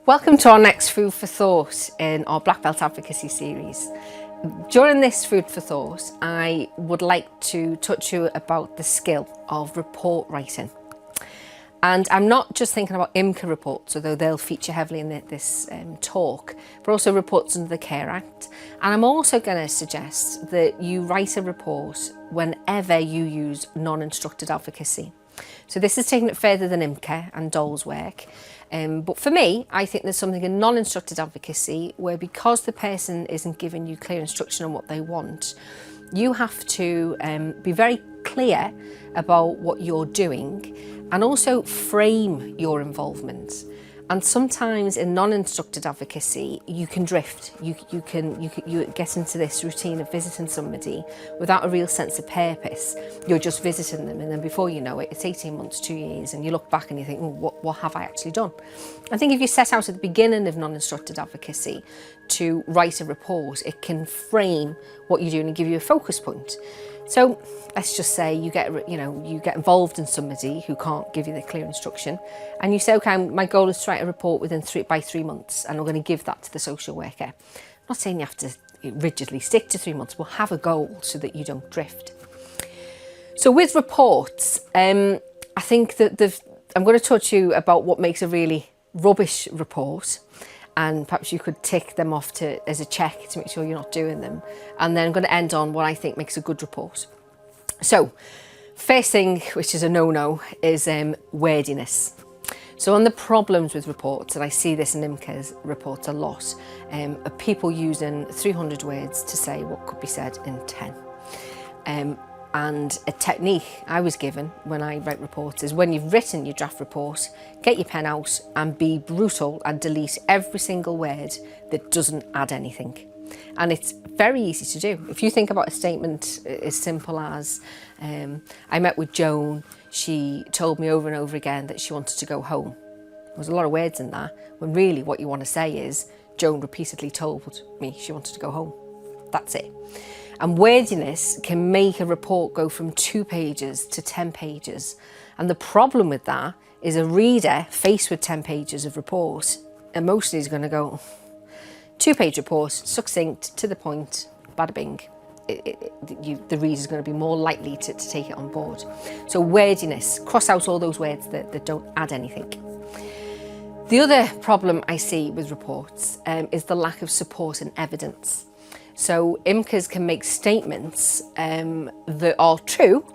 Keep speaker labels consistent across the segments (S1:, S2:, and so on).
S1: Welcome to our next Food for Thought in our Black Belt Advocacy series. During this Food for Thought, I would like to touch you about the skill of report writing. And I'm not just thinking about IMCA reports, although they'll feature heavily in this talk, but also reports under the Care Act. And I'm also going to suggest that you write a report whenever you use non-instructed advocacy. So this is taking it further than IMCA and Dole's work. But for me, I think there's something in non-instructed advocacy where, because the person isn't giving you clear instruction on what they want, you have to be very clear about what you're doing and also frame your involvement. And sometimes in non-instructed advocacy, you can drift. You get into this routine of visiting somebody without a real sense of purpose. You're just visiting them, and then before you know it, it's 18 months, 2 years, and you look back and you think, oh, what have I actually done? I think if you set out at the beginning of non-instructed advocacy to write a report, it can frame what you're doing and give you a focus point. So let's just say you get involved in somebody who can't give you the clear instruction, and you say, okay, my goal is to write a report by 3 months, and I'm going to give that to the social worker. I'm not saying you have to rigidly stick to 3 months, but have a goal so that you don't drift. So with reports, I think that I'm going to talk to you about what makes a really rubbish report, and perhaps you could tick them off as a check to make sure you're not doing them. And then I'm going to end on what I think makes a good report. So, first thing, which is a no-no, is wordiness. So on the problems with reports, and I see this in IMCA's reports a lot, are people using 300 words to say what could be said in 10. And a technique I was given when I write reports is, when you've written your draft report, get your pen out and be brutal and delete every single word that doesn't add anything. And it's very easy to do. If you think about a statement as simple as, I met with Joan, she told me over and over again that she wanted to go home. There's a lot of words in that, when really what you want to say is, Joan repeatedly told me she wanted to go home. That's it. And wordiness can make a report go from 2 pages to 10 pages. And the problem with that is a reader faced with 10 pages of report emotionally is going to go, 2-page report, succinct, to the point, bada bing. The reader's going to be more likely to take it on board. So wordiness, cross out all those words that don't add anything. The other problem I see with reports is the lack of support and evidence. So IMCAs can make statements that are true,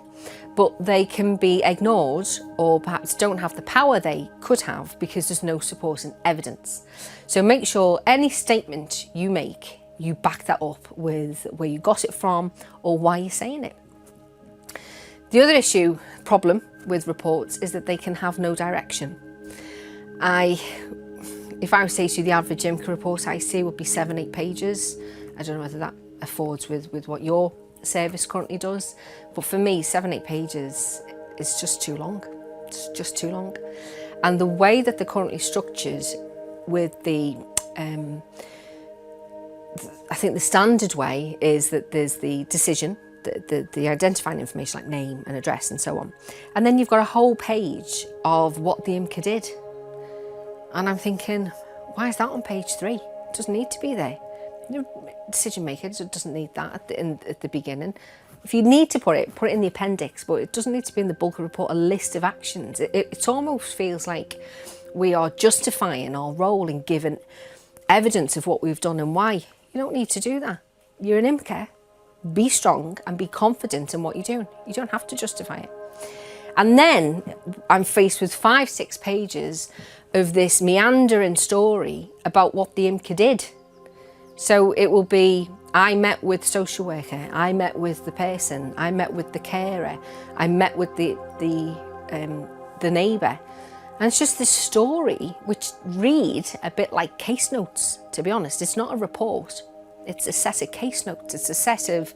S1: but they can be ignored or perhaps don't have the power they could have because there's no support and evidence. So make sure any statement you make, you back that up with where you got it from or why you're saying it. The other problem with reports is that they can have no direction. If I would say to you the average IMCA report I see would be 7-8 pages. I don't know whether that affords with what your service currently does, but for me 7-8 pages is just too long. It's just too long. And the way that they're currently structured with I think the standard way is that there's the decision, the identifying information like name and address and so on, and then you've got a whole page of what the IMCA did. And I'm thinking, why is that on page 3? It doesn't need to be there. Decision maker doesn't need that at the beginning. If you need to put it in the appendix, but it doesn't need to be in the bulk of the report, a list of actions. It almost feels like we are justifying our role in giving evidence of what we've done and why. You don't need to do that. You're an IMCA. Be strong and be confident in what you're doing. You don't have to justify it. And then I'm faced with 5-6 pages of this meandering story about what the IMCA did. So it will be, I met with social worker, I met with the person, I met with the carer, I met with the neighbour. And it's just this story which read a bit like case notes, to be honest. It's not a report, it's a set of case notes, it's a set of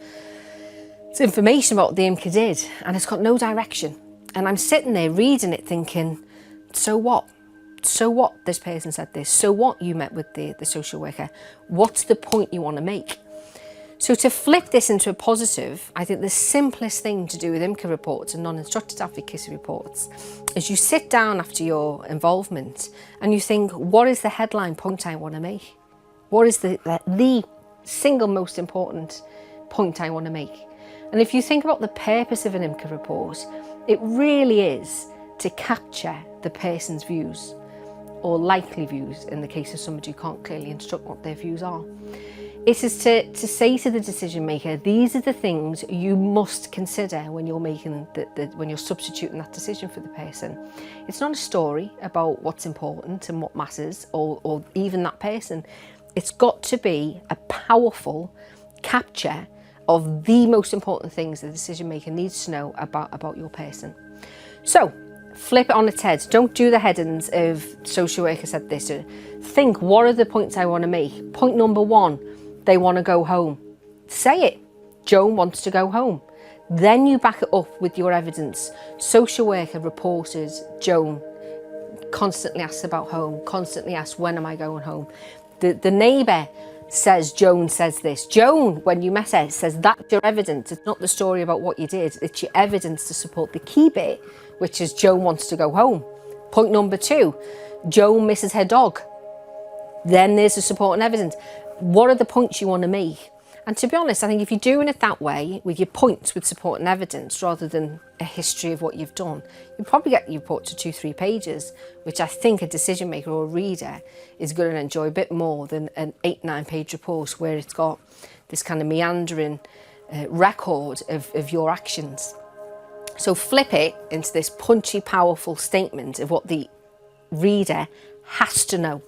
S1: information about what the IMCA did, and it's got no direction. And I'm sitting there reading it thinking, so what? So what this person said this? So what you met with the social worker? What's the point you want to make? So to flip this into a positive, I think the simplest thing to do with IMCA reports and non-instructed advocacy reports is you sit down after your involvement and you think, what is the headline point I want to make? What is the single most important point I want to make? And if you think about the purpose of an IMCA report, it really is to capture the person's views, or likely views in the case of somebody who can't clearly instruct what their views are. It is to say to the decision maker, these are the things you must consider when you're making when you're substituting that decision for the person. It's not a story about what's important and what matters, or even that person. It's got to be a powerful capture of the most important things the decision maker needs to know about your person. So flip it on its head. Don't do the headings of social worker said this. Think, what are the points I want to make? Point number 1, they want to go home. Say it. Joan wants to go home. Then you back it up with your evidence. Social worker reported Joan constantly asks about home, constantly asks, when am I going home? The neighbour says Joan says this. Joan, when you met her, says that's your evidence. It's not the story about what you did. It's your evidence to support the key bit, which is Joan wants to go home. Point number 2, Joan misses her dog. Then there's the support and evidence. What are the points you want to make? And to be honest, I think if you're doing it that way, with your points with support and evidence, rather than a history of what you've done, you'll probably get your report to 2-3 pages, which I think a decision maker or a reader is going to enjoy a bit more than an 8-9 page report where it's got this kind of meandering record of your actions. So flip it into this punchy, powerful statement of what the reader has to know.